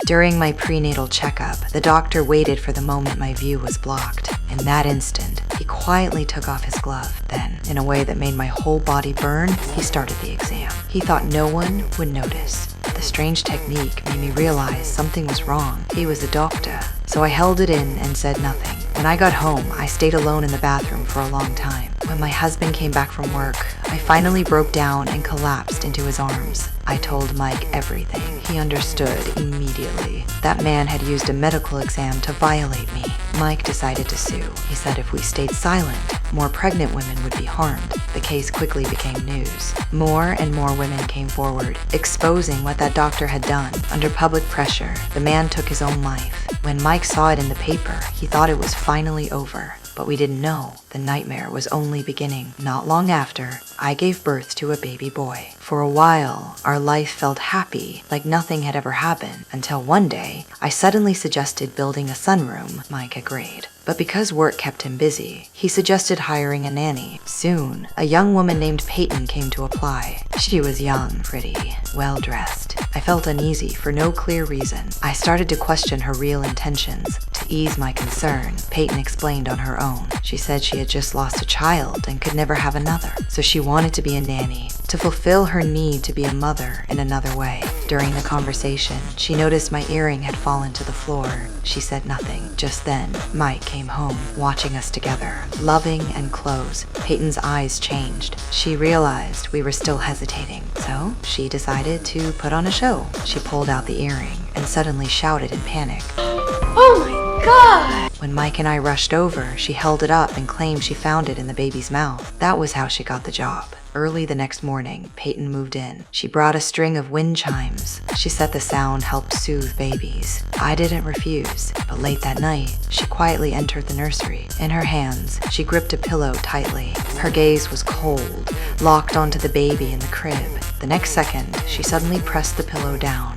During my prenatal checkup, the doctor waited for the moment my view was blocked. In that instant, he quietly took off his glove. Then, in a way that made my whole body burn, he started the exam. He thought no one would notice. The strange technique made me realize something was wrong. He was a doctor, so I held it in and said nothing. When I got home, I stayed alone in the bathroom for a long time. When my husband came back from work, I finally broke down and collapsed into his arms. I told Mike everything. He understood immediately. That man had used a medical exam to violate me. Mike decided to sue. He said if we stayed silent, more pregnant women would be harmed. The case quickly became news. More and more women came forward, exposing what that doctor had done. Under public pressure, the man took his own life. When Mike saw it in the paper, he thought it was finally over. But we didn't know the nightmare was only beginning. Not long after, I gave birth to a baby boy. For a while, our life felt happy, like nothing had ever happened, until one day, I suddenly suggested building a sunroom. Mike agreed. But because work kept him busy, he suggested hiring a nanny. Soon, a young woman named Peyton came to apply. She was young, pretty, well-dressed. I felt uneasy for no clear reason. I started to question her real intentions. To ease my concern, Peyton explained on her own. She said she had just lost a child and could never have another, so she wanted to be a nanny, to fulfill her need to be a mother in another way. During the conversation, she noticed my earring had fallen to the floor. She said nothing. Just then, Mike came home, watching us together, loving and close. Peyton's eyes changed. She realized we were still hesitating, so she decided to put on a show. She pulled out the earring and suddenly shouted in panic, "Oh my God!" When Mike and I rushed over, she held it up and claimed she found it in the baby's mouth. That was how she got the job. Early the next morning, Peyton moved in. She brought a string of wind chimes. She said the sound helped soothe babies. I didn't refuse, but late that night, she quietly entered the nursery. In her hands, she gripped a pillow tightly. Her gaze was cold, locked onto the baby in the crib. The next second, she suddenly pressed the pillow down.